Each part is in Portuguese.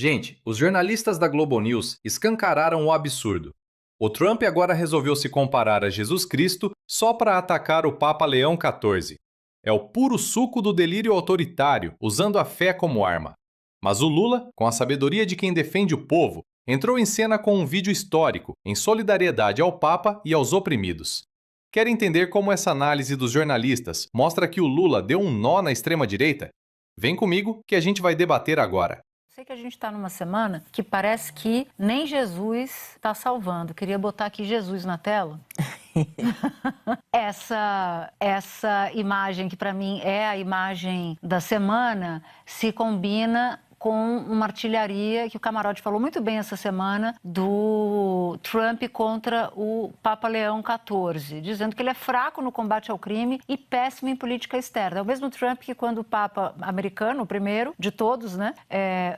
Gente, os jornalistas da Globo News escancararam o absurdo. O Trump agora resolveu se comparar a Jesus Cristo só para atacar o Papa Leão XIV. É o puro suco do delírio autoritário, usando a fé como arma. Mas o Lula, com a sabedoria de quem defende o povo, entrou em cena com um vídeo histórico, em solidariedade ao Papa e aos oprimidos. Quer entender como essa análise dos jornalistas mostra que o Lula deu um nó na extrema-direita? Vem comigo que a gente vai debater agora. Sei que a gente está numa semana que parece que nem Jesus está salvando. Queria botar aqui Jesus na tela. Essa imagem, que para mim é a imagem da semana, se combina com uma artilharia que o Camarote falou muito bem essa semana do Trump contra o Papa Leão XIV, dizendo que ele é fraco no combate ao crime e péssimo em política externa. É o mesmo Trump que quando o Papa americano, o primeiro de todos, né,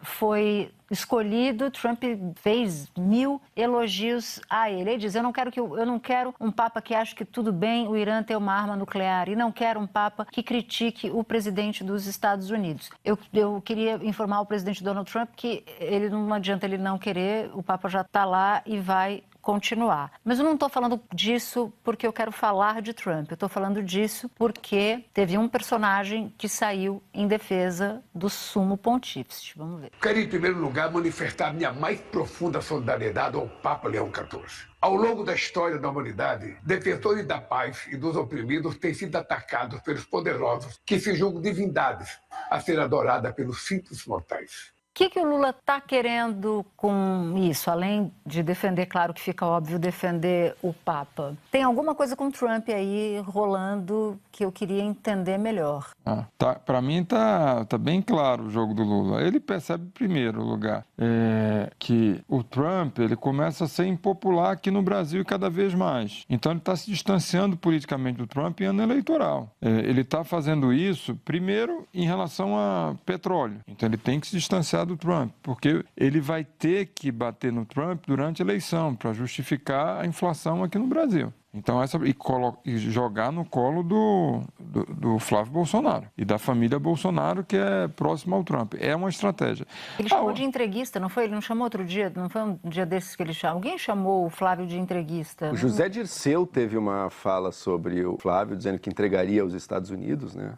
foi escolhido, Trump fez 1000 elogios a ele. Ele diz, eu não quero um Papa que ache que tudo bem o Irã ter uma arma nuclear e não quero um Papa que critique o presidente dos Estados Unidos. Eu queria informar o presidente Donald Trump que não adianta ele não querer, o Papa já está lá e vai continuar. Mas eu não estou falando disso porque eu quero falar de Trump. Eu estou falando disso porque teve um personagem que saiu em defesa do sumo pontífice. Vamos ver. Quero, em primeiro lugar, manifestar minha mais profunda solidariedade ao Papa Leão XIV. Ao longo da história da humanidade, defensores da paz e dos oprimidos têm sido atacados pelos poderosos que se julgam divindades a ser adoradas pelos simples mortais. O que o Lula está querendo com isso? Além de defender, claro que fica óbvio, defender o Papa. Tem alguma coisa com Trump aí rolando que eu queria entender melhor. Para mim tá bem claro o jogo do Lula. Ele percebe, em primeiro lugar, que o Trump ele começa a ser impopular aqui no Brasil cada vez mais. Então ele está se distanciando politicamente do Trump em ano eleitoral. Ele está fazendo isso, primeiro, em relação a petróleo. Então ele tem que se distanciar do Trump, porque ele vai ter que bater no Trump durante a eleição para justificar a inflação aqui no Brasil. Então, e jogar no colo do Flávio Bolsonaro e da família Bolsonaro, que é próxima ao Trump. É uma estratégia. Ele chamou de entreguista, não foi? Ele não chamou outro dia? Não foi um dia desses que ele chamou? Alguém chamou o Flávio de entreguista? O José Dirceu teve uma fala sobre o Flávio, dizendo que entregaria aos Estados Unidos, né?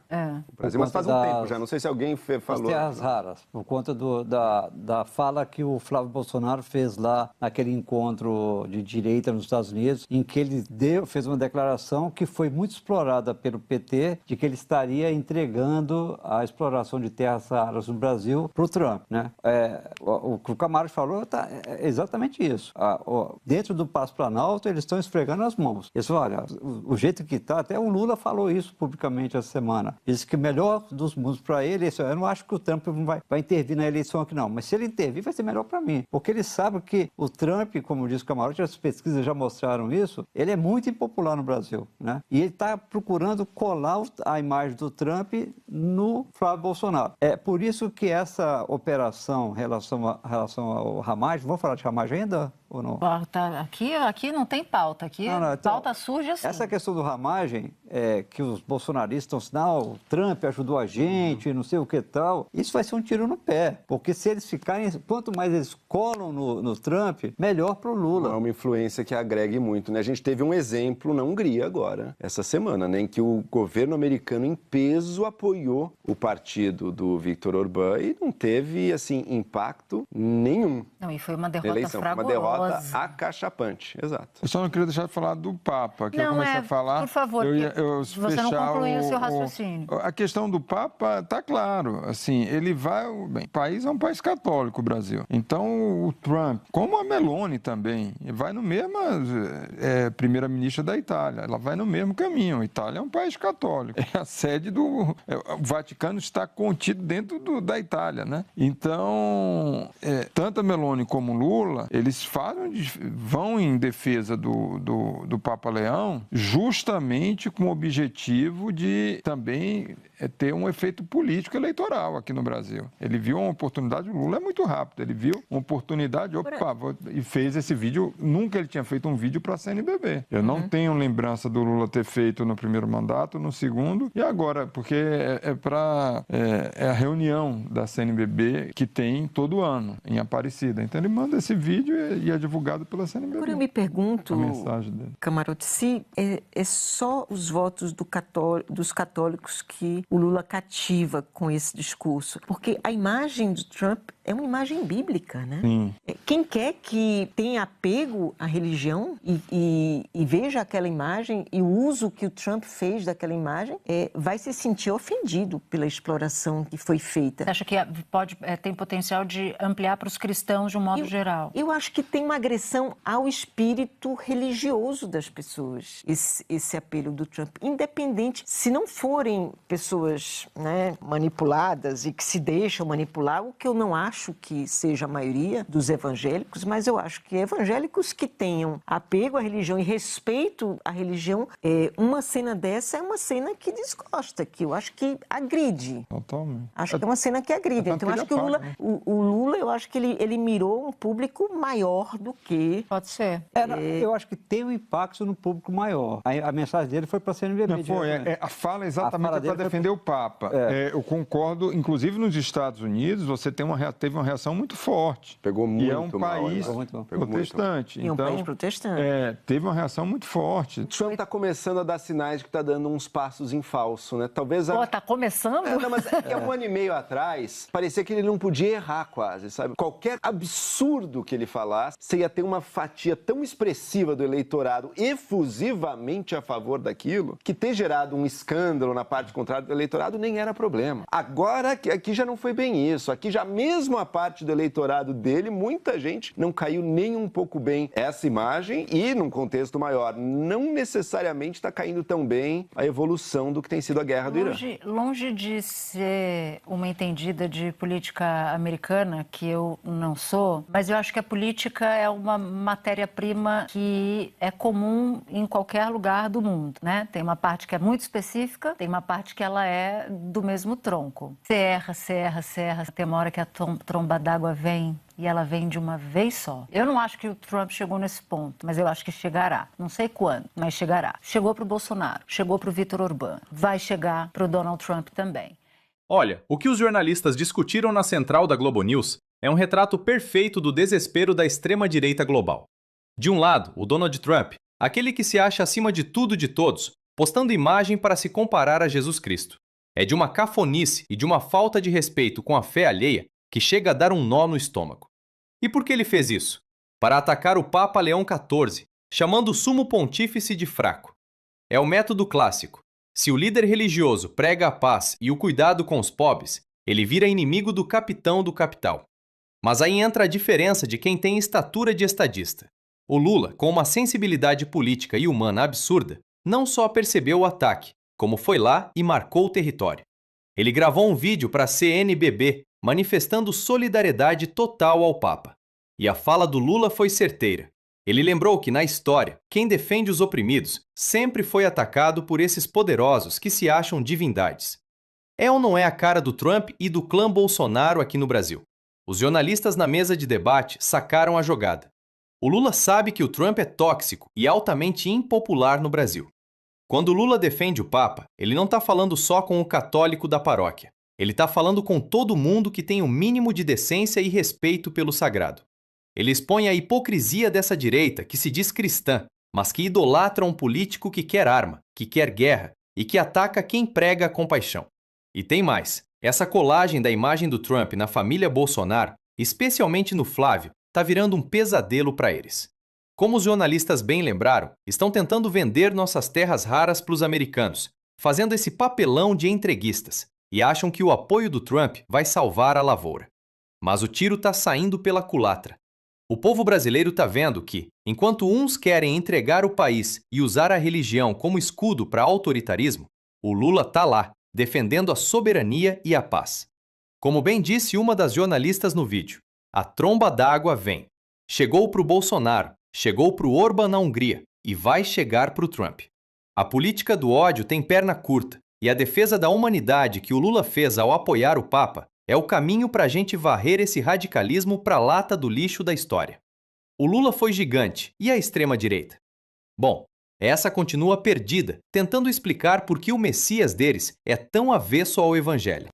O Brasil, mas faz um tempo já. Não sei se alguém falou. As terras raras, por conta da fala que o Flávio Bolsonaro fez lá naquele encontro de direita nos Estados Unidos, em que ele fez uma declaração que foi muito explorada pelo PT, de que ele estaria entregando a exploração de terras raras no Brasil para o Trump, né? O que o Camargo falou é exatamente isso. Dentro do Paço Planalto, eles estão esfregando as mãos. Eles falam, olha, o jeito que está, até o Lula falou isso publicamente essa semana. Disse que o melhor dos mundos para ele, eu não acho que o Trump vai intervir na eleição aqui não, mas se ele intervir, vai ser melhor para mim. Porque ele sabe que o Trump, como disse o Camarote, as pesquisas já mostraram isso, ele é muito impopular no Brasil, né? E ele está procurando colar a imagem do Trump no Flávio Bolsonaro. É por isso que essa operação em relação ao Ramagem, vamos falar de Ramagem ainda ou não? Aqui não tem pauta, aqui então, pauta surge assim. Essa questão do Ramagem, que os bolsonaristas estão o Trump ajudou a gente, não sei o que tal, isso vai ser um tiro no pé, porque se eles ficarem, quanto mais eles colam no Trump, melhor para o Lula. Não é uma influência que agregue muito, né? A gente teve um exemplo na Hungria agora, essa semana, né, em que o governo americano em peso apoiou o partido do Viktor Orbán e não teve, assim, impacto nenhum. Não, e foi uma derrota eleição, fragorosa. Uma derrota acachapante, exato. Eu só não queria deixar de falar do Papa, que eu comecei a falar... Por favor, você não concluiu o seu raciocínio. A questão do Papa está claro, assim, ele vai... Bem, o país é um país católico, o Brasil. Então, o Trump, como a Meloni também, vai no mesmo... primeira-ministra da Itália, ela vai no mesmo caminho. A Itália é um país católico. É a sede do... O Vaticano está contido dentro da Itália, né? Então, tanto a Meloni como o Lula, eles vão em defesa do Papa Leão justamente com o objetivo de também ter um efeito político eleitoral aqui no Brasil. Ele viu uma oportunidade, o Lula é muito rápido, ele viu uma oportunidade, e fez esse vídeo. Nunca ele tinha feito um vídeo para a CNBB. Eu não tenho lembrança do Lula ter feito no primeiro mandato, no segundo, e agora, porque é a reunião da CNBB que tem todo ano, em Aparecida. Então ele manda esse vídeo e é divulgado pela CNBB. Agora eu me pergunto, a mensagem dele. Camarote, se é só os votos dos católicos que o Lula cativa com esse discurso, porque a imagem do Trump é uma imagem bíblica, né? Sim. Quem quer que tenha apego à religião e veja aquela imagem e o uso que o Trump fez daquela imagem, vai se sentir ofendido pela exploração que foi feita. Você acha que tem potencial de ampliar para os cristãos de um modo geral? Eu acho que tem uma agressão ao espírito religioso das pessoas, esse apelo do Trump. Independente, se não forem pessoas, né, manipuladas e que se deixam manipular, o que eu não acho que seja a maioria dos evangélicos, mas eu acho que evangélicos que tenham apego à religião e respeito à religião, uma cena dessa é uma cena que desgosta, que eu acho que agride. Totalmente. Acho que é uma cena que agride. Então, eu acho que o Lula, eu acho que ele mirou um público maior do que... Pode ser. Eu acho que tem um impacto no público maior. A mensagem dele foi para a CNBB. Não foi, a fala exatamente para defender o Papa. Eu concordo, inclusive nos Estados Unidos, você teve uma reação muito forte. Pegou muito e é um mal, país protestante. E é um país protestante. Teve uma reação muito forte. Trump está começando a dar sinais de que está dando uns passos em falso, né? Talvez... Tá começando? Não, mas é que 1 ano e meio atrás, parecia que ele não podia errar quase, sabe? Qualquer absurdo que ele falasse, você ia ter uma fatia tão expressiva do eleitorado efusivamente a favor daquilo, que ter gerado um escândalo na parte contrária do eleitorado nem era problema. Agora, aqui já não foi bem isso. Aqui já mesmo a parte do eleitorado dele, muita gente não caiu nem um pouco bem essa imagem e, num contexto maior, não necessariamente está caindo tão bem a evolução do que tem sido a guerra do Irã. Longe de ser uma entendida de política americana, que eu não sou, mas eu acho que a política é uma matéria-prima que é comum em qualquer lugar do mundo, né? Tem uma parte que é muito específica, tem uma parte que ela é do mesmo tronco. Serra, tem uma hora que a tromba d'água vem e ela vem de uma vez só. Eu não acho que o Trump chegou nesse ponto, mas eu acho que chegará. Não sei quando, mas chegará. Chegou para o Bolsonaro, chegou para o Vítor Orbán, vai chegar para o Donald Trump também. Olha, o que os jornalistas discutiram na central da Globo News é um retrato perfeito do desespero da extrema-direita global. De um lado, o Donald Trump, aquele que se acha acima de tudo e de todos, postando imagem para se comparar a Jesus Cristo. É de uma cafonice e de uma falta de respeito com a fé alheia que chega a dar um nó no estômago. E por que ele fez isso? Para atacar o Papa Leão XIV, chamando o sumo pontífice de fraco. É o método clássico. Se o líder religioso prega a paz e o cuidado com os pobres, ele vira inimigo do capitão do capital. Mas aí entra a diferença de quem tem estatura de estadista. O Lula, com uma sensibilidade política e humana absurda, não só percebeu o ataque, como foi lá e marcou o território. Ele gravou um vídeo para a CNBB, manifestando solidariedade total ao Papa. E a fala do Lula foi certeira. Ele lembrou que, na história, quem defende os oprimidos sempre foi atacado por esses poderosos que se acham divindades. É ou não é a cara do Trump e do clã Bolsonaro aqui no Brasil? Os jornalistas na mesa de debate sacaram a jogada. O Lula sabe que o Trump é tóxico e altamente impopular no Brasil. Quando o Lula defende o Papa, ele não está falando só com o católico da paróquia. Ele está falando com todo mundo que tem o mínimo de decência e respeito pelo sagrado. Ele expõe a hipocrisia dessa direita que se diz cristã, mas que idolatra um político que quer arma, que quer guerra e que ataca quem prega a compaixão. E tem mais. Essa colagem da imagem do Trump na família Bolsonaro, especialmente no Flávio, está virando um pesadelo para eles. Como os jornalistas bem lembraram, estão tentando vender nossas terras raras para os americanos, fazendo esse papelão de entreguistas, e acham que o apoio do Trump vai salvar a lavoura. Mas o tiro está saindo pela culatra. O povo brasileiro está vendo que, enquanto uns querem entregar o país e usar a religião como escudo para autoritarismo, o Lula está lá, defendendo a soberania e a paz. Como bem disse uma das jornalistas no vídeo, a tromba d'água vem. Chegou para o Bolsonaro, chegou para o Orbán na Hungria e vai chegar para o Trump. A política do ódio tem perna curta E a defesa da humanidade que o Lula fez ao apoiar o Papa é o caminho para a gente varrer esse radicalismo para a lata do lixo da história. O Lula foi gigante, e a extrema-direita? Bom, essa continua perdida, tentando explicar por que o Messias deles é tão avesso ao Evangelho.